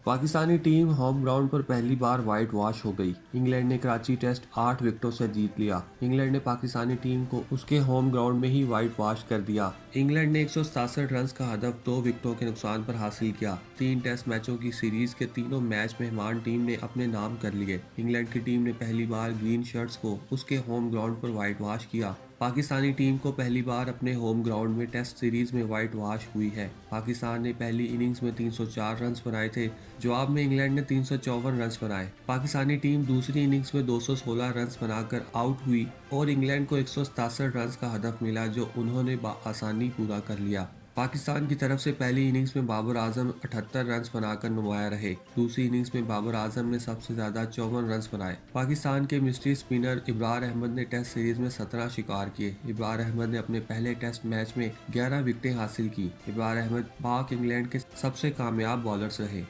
Pakistani team home ground पर पहली बार white wash हो गई। इंग्लैंड ने कराची टेस्ट 8 विकेटों से जीत लिया। इंग्लैंड ने पाकिस्तानी टीम को उसके होम ग्राउंड में ही वाइट वॉश कर दिया। इंग्लैंड ने 167 रन का हदफ 2 विकेटों के नुकसान पर हासिल किया। 3 टेस्ट मैचों की सीरीज के तीनों मैच मेहमान टीम ने अपने नाम कर लिए। इंग्लैंड की टीम ने पहली बार ग्रीन शर्ट्स को उसके होम ग्राउंड पर वाइट वॉश किया। पाकिस्तानी टीम को पहली बार अपने होम ग्राउंड में टेस्ट सीरीज में वाइट वॉश हुई है। पाकिस्तान ने पहली इनिंग्स में 304 रन बनाए थे। जवाब में इंग्लैंड ने 354 रन बनाए। पाकिस्तानी टीम दूसरी इनिंग्स में 216 रन बनाकर आउट हुई और इंग्लैंड को 167 रन का हदफ मिला, जो उन्होंने आसानी पूरा कर लिया। पाकिस्तान की तरफ से पहली इनिंग्स में बाबर आजम 78 रन बनाकर नुमाया रहे। दूसरी इनिंग्स में बाबर आजम ने सबसे ज्यादा 54 रन बनाए। पाकिस्तान के मिस्ट्री स्पिनर इब्रार अहमद ने टेस्ट सीरीज में 17 शिकार किए। इब्रार अहमद ने अपने पहले टेस्ट मैच में 11 विकेटें हासिल की। इब्रार अहमद पाक इंग्लैंड के सबसे कामयाब बॉलर्स रहे।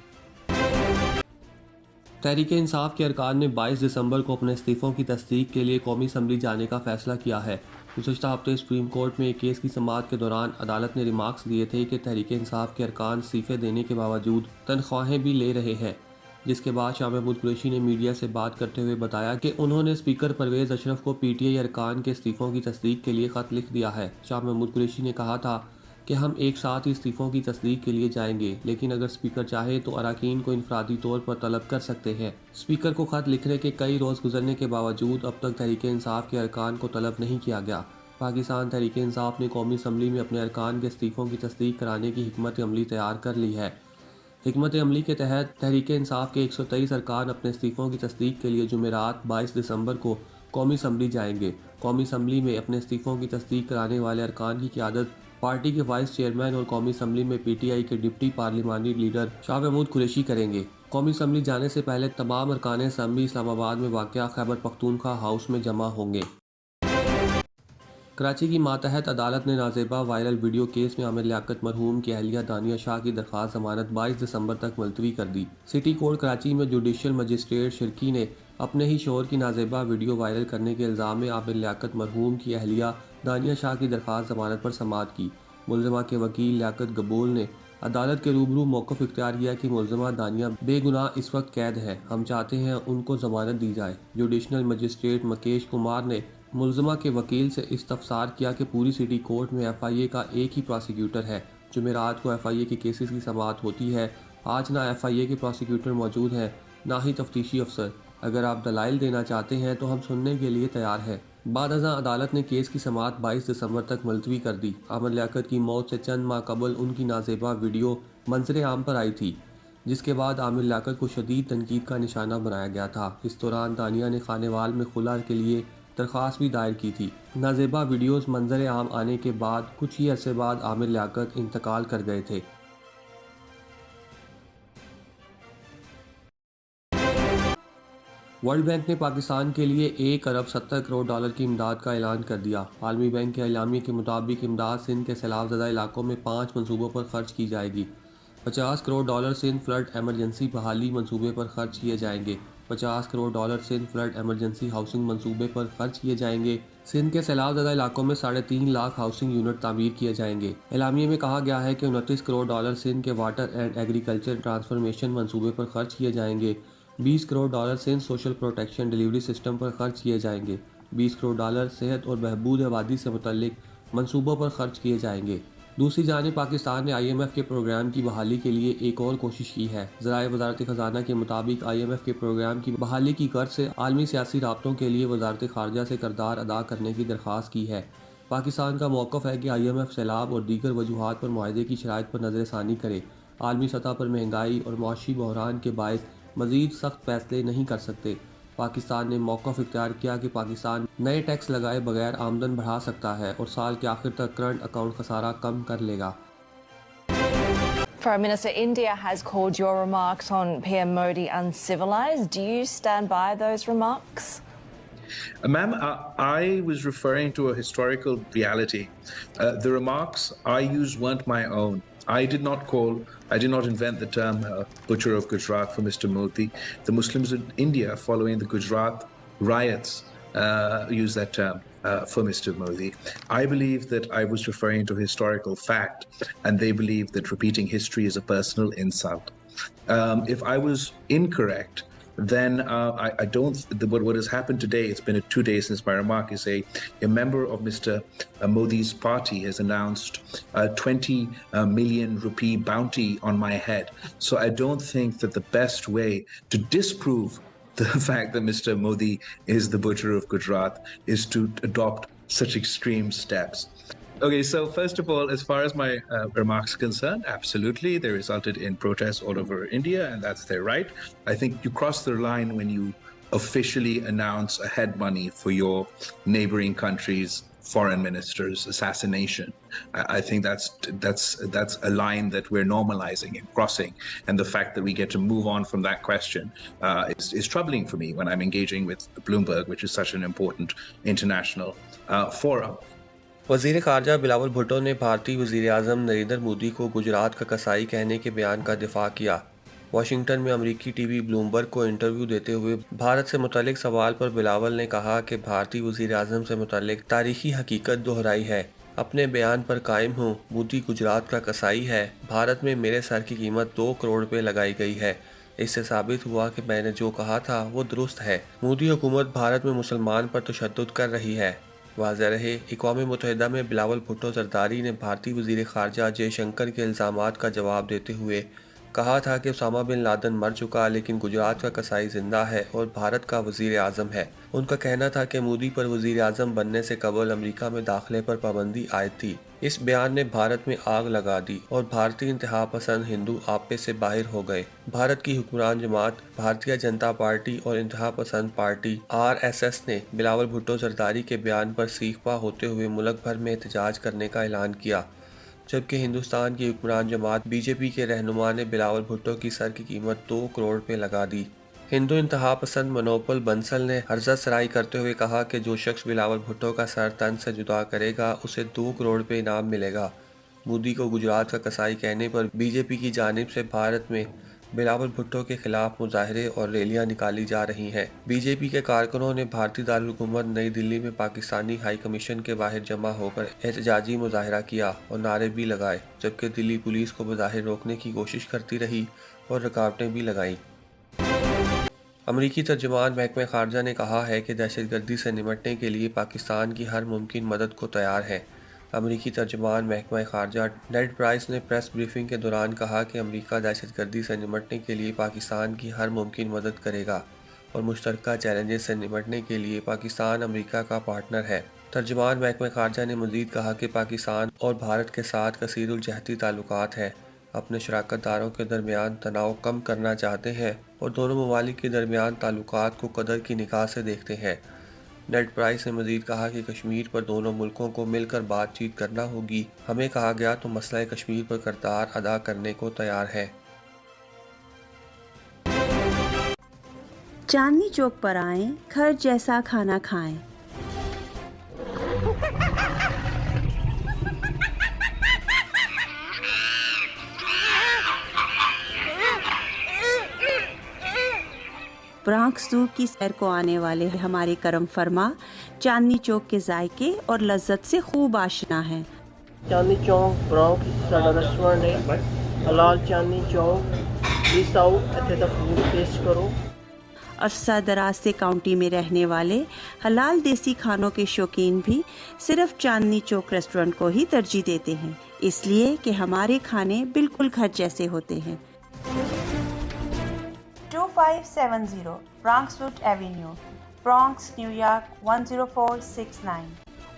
तहरीक इंसाफ के अरकान ने 22 दिसंबर को अपने इस्तीफ़ों की तस्दीक के लिए कौमी असम्बली जाने का फैसला किया है। गुज़श्ता हफ्ते सुप्रीम कोर्ट में एक केस की समाअत के दौरान अदालत ने रिमार्क्स दिए थे कि तहरीक इंसाफ के अरकान इस्तीफ़े देने के बावजूद तनख्वाहें भी ले रहे हैं, जिसके बाद शाह महमूद कुरैशी ने मीडिया से बात करते हुए बताया कि उन्होंने स्पीकर परवेज़ अशरफ को PTI अरकान के इस्तीफ़ों की तस्दीक के लिए ख़त लिख दिया है। शाह महमूद कुरैशी ने कहा था कि हम एक साथ ही इस्तीफ़ों की तस्दीक के लिए जाएंगे, लेकिन अगर स्पीकर चाहे तो अरकान को इनफरादी तौर पर तलब कर सकते हैं। स्पीकर को खत लिखने के कई रोज़ गुजरने के बावजूद अब तक तहरीक इंसाफ के अरकान को तलब नहीं किया गया। पाकिस्तान तहरीक इंसाफ ने कौमी असम्बली में अपने अरकान के इस्तीफ़ों की तस्दीक कराने की हिकमत अमली तैयार कर ली है। हिकमत अमली के तहत तहरीक इंसाफ के 123 अरकान अपने इस्तीफ़ों की तस्दीक के लिए जुमेरात 22 दिसंबर को कौमी असम्बली जाएंगे। कौमी असम्बली में अपने इस्तीफ़ों की तस्दीक कराने वाले अरकान की क़यादत पार्टी के वाइस चेयरमैन और कौमी असम्बली में PTI के डिप्टी पार्लिमानी लीडर शाह महमूद कुरैशी करेंगे। कौमी असम्बली जाने से पहले तमाम अरकान असम्बली इस्लामाबाद में वाक़या खैबर पख्तूनख्वा हाउस में जमा होंगे। कराची की मातहत अदालत ने नाज़ेबा वायरल वीडियो केस में आमिर लियाकत मरहूम की अहलिया दानिया शाह की दरख्वास्त ज़मानत 22 दिसंबर तक मुलतवी कर दी। सिटी कोर्ट कराची में जुडिशल मजिस्ट्रेट शिरकी ने अपने ही शोहर की नाज़ेबा वीडियो वायरल करने के इल्ज़ाम में आमिर लियाकत मरहूम की अहलिया दानिया शाह की दरख्वास्त ज़मानत पर समाअत की। मुलज़मा के वकील लियाकत गबूल ने अदालत के रूबरू मौक़िफ़ इख्तियार किया कि मुलज़मा दानिया बेगुनाह इस वक्त कैद है, हम चाहते हैं उनको ज़मानत दी जाए। जुडिशनल मजिस्ट्रेट मुकेश कुमार ने मुलज़मा के वकील से इस्तफसार किया कि पूरी सिटी कोर्ट में FIA का एक ही प्रोसिक्यूटर है। जुमेरात को FIA के केसेस की समाअत होती है। आज ना FIA के प्रोसिक्यूटर मौजूद हैं, ना ही तफ्तीशी अफसर। अगर आप दलाइल देना चाहते हैं तो हम सुनने के लिए तैयार हैं। बाद अज़ां अदालत ने केस की समाअत 22 दिसंबर तक मुलतवी कर दी। आमिर लियाकत की मौत से चंद माह कबल उनकी नाज़ेबा वीडियो मंजर आम पर आई थी, जिसके बाद आमिर लियाकत को शदीद तनकीद का निशाना बनाया गया था। इस दौरान दानिया ने खानेवाल में खुला के लिए दरख्वास्त भी दायर की थी। नाज़ेबा वीडियोस मंजर आम आने के बाद कुछ ही अरसे बाद आमिर लियाकत इंतकाल कर गए थे। वर्ल्ड बैंक ने पाकिस्तान के लिए 1 अरब 70 करोड़ डॉलर की इमदाद का ऐलान कर दिया। आलमी बैंक के एलामिया के मुताबिक इमदाद सिंध के सैलाब ज़दा इलाकों में 5 मनसूबों पर खर्च की जाएगी। 50 crore dollar Sindh flood emergency बहाली मंसूबे पर खर्च किए जाएंगे। 50 crore dollar Sindh flood emergency housing मंसूबे पर खर्च किए जाएंगे। सिंध के सैलाब ज़दा इलाकों में 3.5 लाख हाउसिंग यूनिट तामीर किए जाएंगे। एलामिया में कहा गया है कि 29 करोड़ डॉलर सिंध के वाटर एंड एग्रीकल्चर ट्रांसफॉर्मेशन मंसूबे पर खर्च किए जाएंगे। 20 crore dollar Sindh social protection delivery system पर खर्च किए जाएंगे। 20 करोड़ डॉलर सेहत और बहबूद आबादी से मुतल्लिक मंसूबों पर खर्च किए जाएंगे। दूसरी जानिब पाकिस्तान ने IMF के प्रोग्राम की बहाली के लिए एक और कोशिश की है। ज़राए वज़ारत ख़ज़ाना के मुताबिक IMF के प्रोग्राम की बहाली की गर्ज से आलमी सियासी राब्तों के लिए वज़ारत ख़ारजा से करदार अदा करने की दरख्वास्त की है। पाकिस्तान का मौक़िफ़ है कि IMF सैलाब और दीगर वजूहात पर मुआहदे की शराइत पर नज़रसानी करे। आलमी सतह पर महंगाई और मुआशी बहरान के बायस मज़ीद सख्त फैसले नहीं कर सकते। पाकिस्तान ने मौक़िफ़ इख्तियार किया कि पाकिस्तान नए टैक्स लगाए बगैर आमदन बढ़ा सकता है और साल के आखिर तक करंट अकाउंट खसारा कम कर लेगा। Prime Minister, India has called your remarks on PM Modi uncivilized. Do you stand by those remarks? Ma'am, I was referring to a historical reality. The remarks I used weren't my own. I did not invent the term butcher of Gujarat for Mr. Modi. The Muslims in India following the Gujarat riots used that term for Mr. Modi. I believe that I was referring to historical fact, and they believe that repeating history is a personal insult. If I was incorrect, then I don't. What has happened today? It's been 2 days since my remark. Is a member of Mr. Modi's party has announced a 20 million rupee bounty on my head. So I don't think that the best way to disprove the fact that Mr. Modi is the butcher of Gujarat is to adopt such extreme steps. Okay, so first of all, as far as my remarks are concerned, absolutely, they resulted in protests all over India, and that's their right. I think you cross the line when you officially announce a head money for your neighboring country's foreign minister's assassination. I think that's a line that we're normalizing and crossing, and the fact that we get to move on from that question is troubling for me when I'm engaging with Bloomberg, which is such an important international forum. वज़ीर ख़ारजा बिलावल भुट्टो ने भारतीय वज़ीर आज़म नरेंद्र मोदी को गुजरात का कसाई कहने के बयान का दिफा किया। वाशिंगटन में अमरीकी टीवी ब्लूमबर्ग को इंटरव्यू देते हुए भारत से मुतल्लिक सवाल पर बिलावल ने कहा कि भारतीय वज़ीर आज़म से मुतल्लिक तारीखी हकीकत दोहराई है। अपने बयान पर कायम हूँ, मोदी गुजरात का कसाई है। भारत में मेरे सर की कीमत 2 करोड़ रुपये लगाई गई है। इससे साबित हुआ कि मैंने जो कहा था वो दुरुस्त है। मोदी हुकूमत भारत में मुसलमान पर तशद्दुद कर रही है। वाज़ेह रहे, अक़वाम मुत्तहिदा में बिलावल भुट्टो ज़रदारी ने भारतीय वज़ीर ख़ारजा जयशंकर के इल्ज़ामात का जवाब देते हुए कहा था कि उसामा बिन लादेन मर चुका, लेकिन गुजरात का कसाई ज़िंदा है और भारत का वज़ीर आज़म है। उनका कहना था कि मोदी पर वज़ीर आज़म बनने से कबल अमेरिका में दाखिले पर पाबंदी आयद थी। इस बयान ने भारत में आग लगा दी और भारतीय इंतहा पसंद हिंदू आपे से बाहर हो गए। भारत की हुक्मरान जमात भारतीय जनता पार्टी और इंतहा पसंद पार्टी RSS ने बिलावल भुट्टो ज़रदारी के बयान पर सीखपा होते हुए मुल्क भर में एहतजाज करने का ऐलान किया, जबकि हिंदुस्तान की हुक्मरान जमात BJP के रहनुमा ने बिलावल भुट्टो की सर की कीमत 2 करोड़ रुपये लगा दी। हिंदू इंतहा पसंद मनोपल बंसल ने हर्जा सराई करते हुए कहा कि जो शख्स बिलावल भुट्टो का सर तन से जुदा करेगा उसे 2 करोड़ रुपये इनाम मिलेगा। मोदी को गुजरात का कसाई कहने पर BJP की जानिब से भारत में बिलावल भुट्टो के खिलाफ मुजाहरे और रैलियां निकाली जा रही हैं। BJP के कारकुनों ने भारतीय दारुल हुकूमत नई दिल्ली में पाकिस्तानी हाई कमीशन के बाहर जमा होकर एहतजाजी मुजाहरा किया और नारे भी लगाए, जबकि दिल्ली पुलिस को बज़ाहिर रोकने की कोशिश करती रही और रुकावटें भी लगाईं। अमरीकी तर्जुमान महकमा ख़ारजा ने कहा है कि दहशतगर्दी से निपटने के लिए पाकिस्तान की हर मुमकिन मदद को तैयार है। अमरीकी तर्जुमान महकमा ख़ारजा नेड प्राइस ने प्रेस ब्रीफिंग के दौरान कहा कि अमरीका दहशतगर्दी से निपटने के लिए पाकिस्तान की हर मुमकिन मदद करेगा और मुश्तरका चैलेंजेस से निपटने के लिए पाकिस्तान अमरीका का पार्टनर है। तर्जुमान महकमा ख़ारजा ने मज़ीद कहा कि पाकिस्तान और भारत के साथ कसीरुल जहती ताल्लुकात हैं, अपने शराकतदारों के दरमियान तनाव कम करना चाहते हैं और दोनों ममालिक के दरमियान ताल्लुकात को कदर की निगाह से देखते हैं। नेड प्राइस ने मज़ीद कहा कि कश्मीर पर दोनों मुल्कों को मिलकर बातचीत करना होगी। हमें कहा गया तो मसला कश्मीर पर किरदार अदा करने को तैयार है। चांदनी चौक पर आएं, घर जैसा खाना खाएं। ब्रॉन्क्स ज़ू की सैर को आने वाले हमारे करम फरमा चांदनी चौक के जायके और लज्जत से खूब आशना हैं। चांदनी चौक ब्रॉन्क्स साडा रेस्टोरेंट है। हलाल चांदनी चौक प्लीज आओ, इत्थे दा फूड टेस्ट करो। अरसा दराज से काउंटी में रहने वाले हलाल देसी खानों के शौकीन भी सिर्फ चांदनी चौक रेस्टोरेंट को ही तरजीह देते हैं, इसलिए कि हमारे खाने बिल्कुल घर जैसे होते हैं। 2570 ब्रॉन्क्सवुड एवेन्यू, ब्रॉन्क्स, न्यूयॉर्क 10469।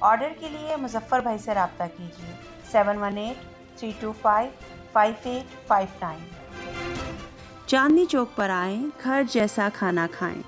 ऑर्डर के लिए मुजफ्फर भाई से रब्ता कीजिए 718-325-5859। चांदनी चौक पर आएं, घर जैसा खाना खाएं।